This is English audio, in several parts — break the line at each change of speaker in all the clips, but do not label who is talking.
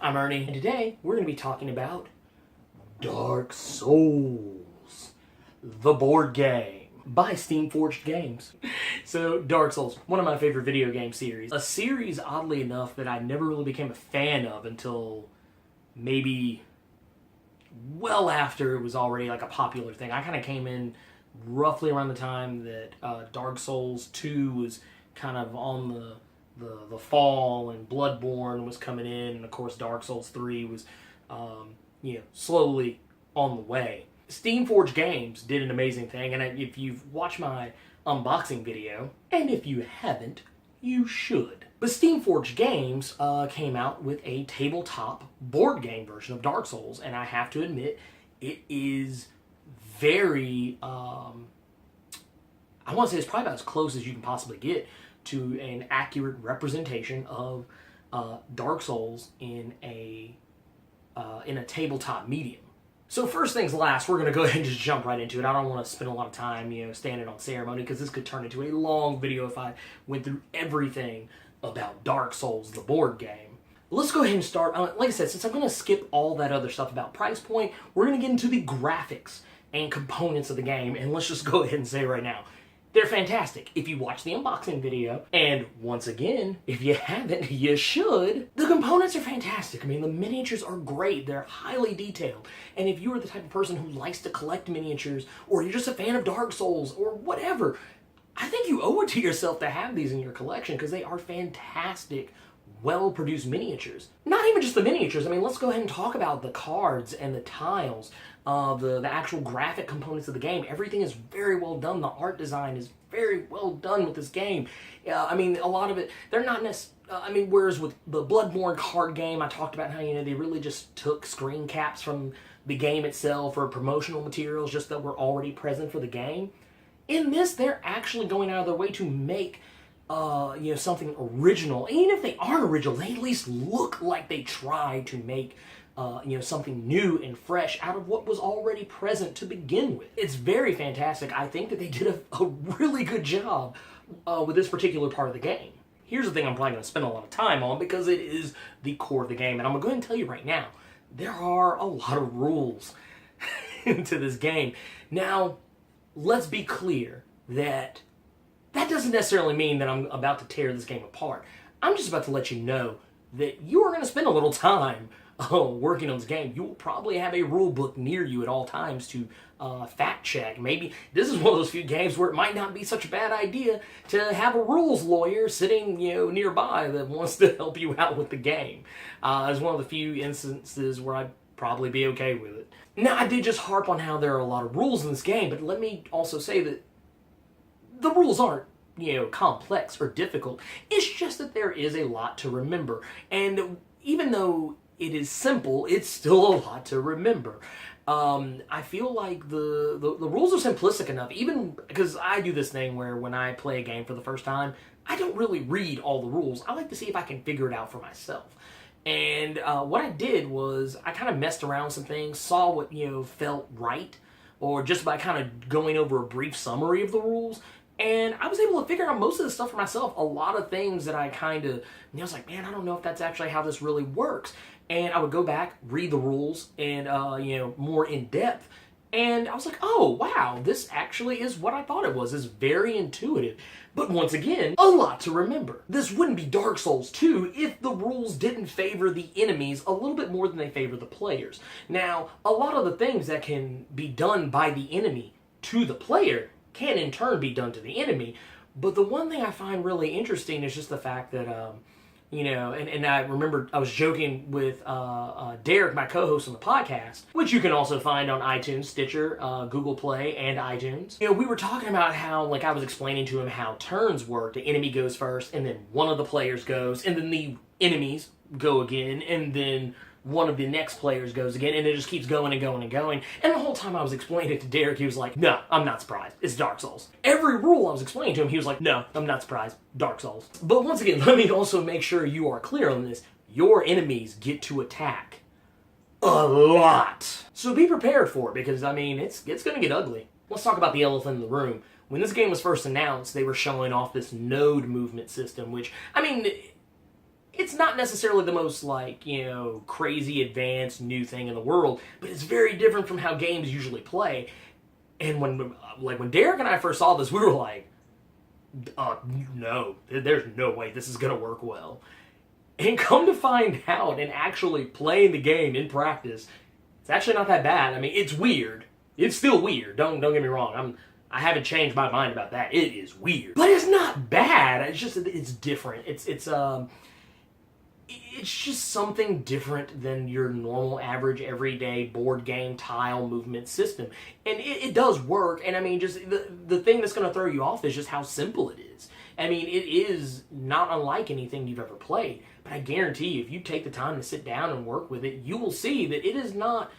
I'm Ernie, and today we're going to be talking about Dark Souls, the board game by Steamforged Games. So, Dark Souls, one of my favorite video game series. A series, oddly enough, that I never really became a fan of until maybe well after it was already like a popular thing. I kind of came in roughly around the time that Dark Souls 2 was kind of on the fall, and Bloodborne was coming in, and of course Dark Souls 3 was slowly on the way. Steamforged Games did an amazing thing, and if you've watched my unboxing video, and if you haven't, you should. But Steamforged Games came out with a tabletop board game version of Dark Souls, and I have to admit, it is very, I want to say it's probably about as close as you can possibly get to an accurate representation of Dark Souls in a tabletop medium. So first things last, we're going to go ahead and just jump right into it. I don't want to spend a lot of time, standing on ceremony, because this could turn into a long video if I went through everything about Dark Souls, the board game. Let's go ahead and start. Like I said, since I'm going to skip all that other stuff about price point, we're going to get into the graphics and components of the game, and let's just go ahead and say right now, they're fantastic. If you watch the unboxing video, and once again, if you haven't, you should. The components are fantastic. I mean, the miniatures are great. They're highly detailed. And if you are the type of person who likes to collect miniatures, or you're just a fan of Dark Souls, or whatever, I think you owe it to yourself to have these in your collection, because they are fantastic, well-produced miniatures. Not even just the miniatures. I mean, let's go ahead and talk about the cards and the tiles, the actual graphic components of the game. Everything is very well done. The art design is very well done with this game. I mean, a lot of it, they're not necessarily, whereas with the Bloodborne card game, I talked about how, they really just took screen caps from the game itself or promotional materials just that were already present for the game. In this, they're actually going out of their way to make something original. And even if they aren't original, they at least look like they tried to make something new and fresh out of what was already present to begin with. It's very fantastic. I think that they did a really good job with this particular part of the game. Here's the thing I'm probably going to spend a lot of time on, because it is the core of the game, and I'm going to go ahead and tell you right now, there are a lot of rules into this game. Now, let's be clear that doesn't necessarily mean that I'm about to tear this game apart. I'm just about to let you know that you are going to spend a little time working on this game. You will probably have a rule book near you at all times to fact check. Maybe this is one of those few games where it might not be such a bad idea to have a rules lawyer sitting nearby that wants to help you out with the game. It's one of the few instances where I'd probably be okay with it. Now, I did just harp on how there are a lot of rules in this game, but let me also say that the rules aren't complex or difficult. It's just that there is a lot to remember. And even though it is simple, it's still a lot to remember. I feel like the rules are simplistic enough, even because I do this thing where when I play a game for the first time, I don't really read all the rules. I like to see if I can figure it out for myself. And what I did was I kind of messed around with some things, saw what felt right, or just by kind of going over a brief summary of the rules. And I was able to figure out most of the stuff for myself. A lot of things that I was like, man, I don't know if that's actually how this really works. And I would go back, read the rules, and, more in depth. And I was like, oh, wow, this actually is what I thought it was. It's very intuitive. But once again, a lot to remember. This wouldn't be Dark Souls 2 if the rules didn't favor the enemies a little bit more than they favor the players. Now, a lot of the things that can be done by the enemy to the player can in turn be done to the enemy. But the one thing I find really interesting is just the fact that, and I remember I was joking with Derek, my co-host on the podcast, which you can also find on iTunes, Stitcher, Google Play, and iTunes. We were talking about how, I was explaining to him how turns work. The enemy goes first, and then one of the players goes, and then the enemies go again, and then one of the next players goes again, and it just keeps going and going and going. And the whole time I was explaining it to Derek, he was like, no, I'm not surprised. It's Dark Souls. Every rule I was explaining to him, he was like, no, I'm not surprised. Dark Souls. But once again, let me also make sure you are clear on this. Your enemies get to attack a lot. So be prepared for it, because, it's going to get ugly. Let's talk about the elephant in the room. When this game was first announced, they were showing off this node movement system, which, it's not necessarily the most, like, you know, crazy advanced new thing in the world, but it's very different from how games usually play. And when Derek and I first saw this, we were like, no, there's no way this is going to work well. And come to find out and actually playing the game in practice, it's actually not that bad. I mean, it's weird. It's still weird. Don't get me wrong. I haven't changed my mind about that. It is weird, but it's not bad. It's just it's different. It's just something different than your normal, average, everyday board game tile movement system, and it does work. And I mean, just the thing that's going to throw you off is just how simple it is. I mean, it is not unlike anything you've ever played, but I guarantee you, if you take the time to sit down and work with it, you will see that it is not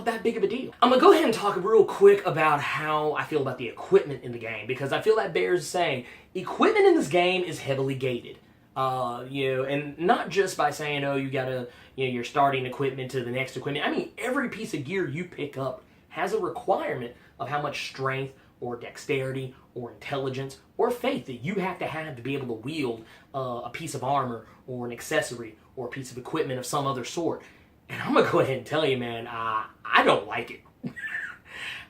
that big of a deal. I'm going to go ahead and talk real quick about how I feel about the equipment in the game, because I feel that bears saying. Equipment in this game is heavily gated. You know, and not just by saying, oh, you gotta, you know, your starting equipment to the next equipment. I mean, every piece of gear you pick up has a requirement of how much strength or dexterity or intelligence or faith that you have to be able to wield a piece of armor or an accessory or a piece of equipment of some other sort. And I'm gonna go ahead and tell you, man, I don't like it.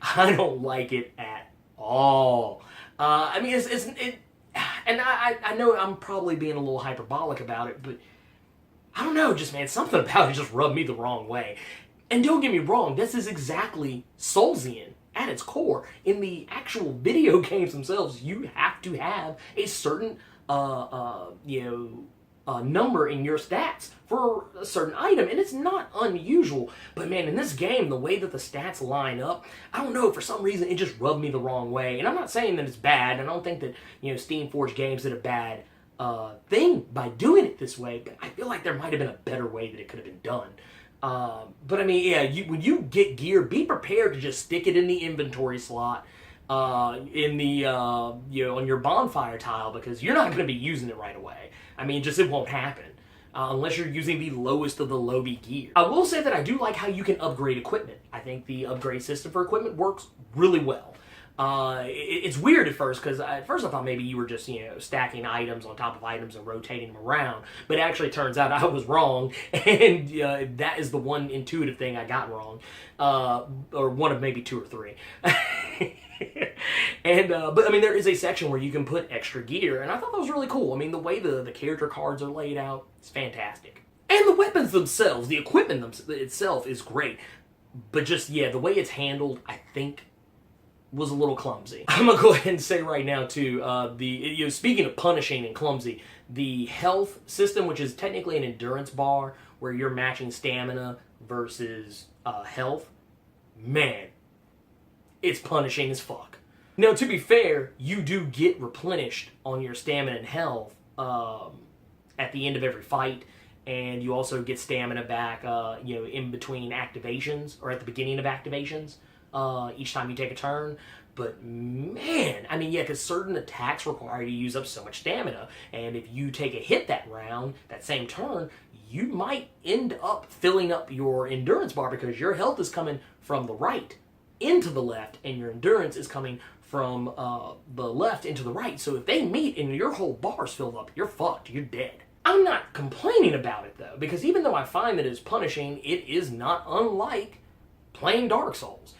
I don't like it at all. I mean, and I know I'm probably being a little hyperbolic about it, but I don't know, just, man, something about it just rubbed me the wrong way. And don't get me wrong, this is exactly Soulsian at its core. In the actual video games themselves, you have to have a certain, number in your stats for a certain item, and it's not unusual. But man, in this game, the way that the stats line up, I don't know, for some reason it just rubbed me the wrong way. And I'm not saying that it's bad, and I don't think that, you know, Steamforged Games did a bad thing by doing it this way, but I feel like there might have been a better way that it could have been done. But I mean, yeah, when you get gear, be prepared to just stick it in the inventory slot, in the on your bonfire tile, because you're not going to be using it right away. I mean, just it won't happen unless you're using the lowest of the low-B gear. I will say that I do like how you can upgrade equipment. I think the upgrade system for equipment works really well. It's weird at first, because at first I thought maybe you were just, you know, stacking items on top of items and rotating them around, but it actually turns out I was wrong, and that is the one intuitive thing I got wrong, or one of maybe two or three. And but I mean, there is a section where you can put extra gear, and I thought that was really cool. I mean, the way the character cards are laid out is fantastic, and the weapons themselves, the equipment itself is great, but just, yeah, the way it's handled, I think, was a little clumsy. I'm gonna go ahead and say right now too, speaking of punishing and clumsy, the health system, which is technically an endurance bar where you're matching stamina versus health, man, it's punishing as fuck. Now, to be fair, you do get replenished on your stamina and health at the end of every fight, and you also get stamina back, in between activations, or at the beginning of activations, each time you take a turn. But man, I mean, yeah, because certain attacks require you to use up so much stamina, and if you take a hit that round, that same turn, you might end up filling up your endurance bar, because your health is coming from the right into the left, and your endurance is coming from the left into the right. So if they meet and your whole bar's filled up, you're fucked, you're dead. I'm not complaining about it, though, because even though I find that it's punishing, it is not unlike playing Dark Souls.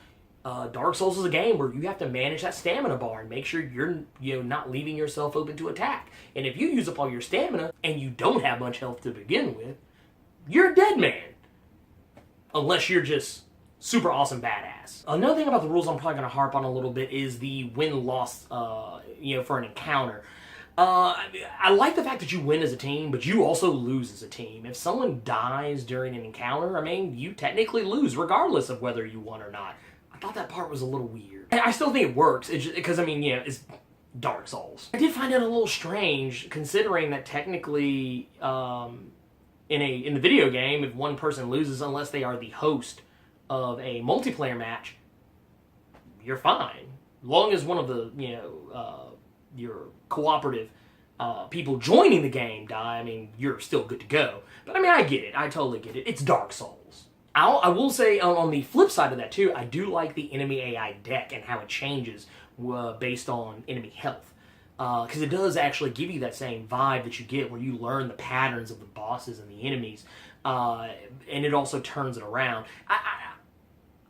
Dark Souls is a game where you have to manage that stamina bar and make sure you're not leaving yourself open to attack. And if you use up all your stamina and you don't have much health to begin with, you're a dead man. Unless you're just super awesome badass. Another thing about the rules I'm probably going to harp on a little bit is the win-loss, for an encounter. I like the fact that you win as a team, but you also lose as a team. If someone dies during an encounter, I mean, you technically lose regardless of whether you won or not. I thought that part was a little weird. I still think it works, because, I mean, yeah, it's Dark Souls. I did find it a little strange, considering that technically, in the video game, if one person loses, unless they are the host of a multiplayer match, you're fine. Long as one of the, your cooperative people joining the game die, I mean, you're still good to go. But I mean, I get it. I totally get it. It's Dark Souls. I will say, on the flip side of that too, I do like the enemy AI deck and how it changes based on enemy health. because it does actually give you that same vibe that you get where you learn the patterns of the bosses and the enemies, and it also turns it around.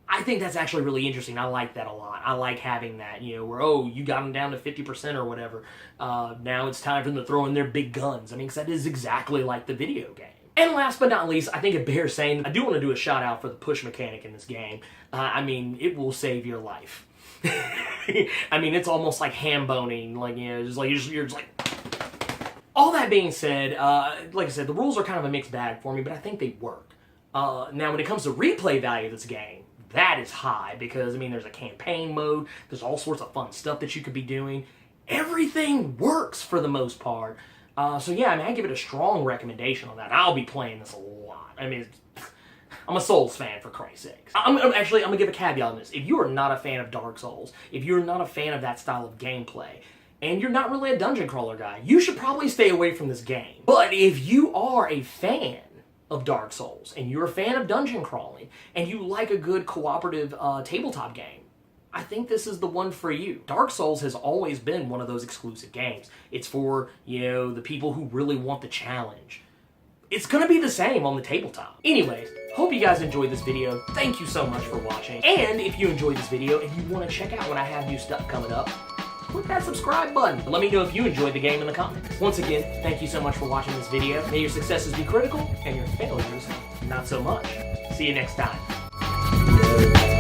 I think that's actually really interesting. I like that a lot. I like having that, you know, where, oh, you got them down to 50% or whatever. Now it's time for them to throw in their big guns. I mean, because that is exactly like the video game. And last but not least, I think it bears saying, I do want to do a shout out for the push mechanic in this game. I mean, it will save your life. I mean, it's almost like ham boning, like, you know, just like you're just like. All that being said, like I said, the rules are kind of a mixed bag for me, but I think they work. Now, when it comes to replay value of this game, that is high because, I mean, there's a campaign mode, there's all sorts of fun stuff that you could be doing. Everything works for the most part. So yeah, I mean, I give it a strong recommendation on that. I'll be playing this a lot. I mean, I'm a Souls fan, for Christ's sakes. I'm gonna give a caveat on this. If you are not a fan of Dark Souls, if you're not a fan of that style of gameplay, and you're not really a dungeon crawler guy, you should probably stay away from this game. But if you are a fan of Dark Souls, and you're a fan of dungeon crawling, and you like a good cooperative tabletop game, I think this is the one for you. Dark Souls has always been one of those exclusive games. It's for, you know, the people who really want the challenge. It's gonna be the same on the tabletop. Anyways, hope you guys enjoyed this video. Thank you so much for watching. And if you enjoyed this video and you want to check out when I have new stuff coming up, click that subscribe button. Let me know if you enjoyed the game in the comments. Once again, thank you so much for watching this video. May your successes be critical and your failures not so much. See you next time.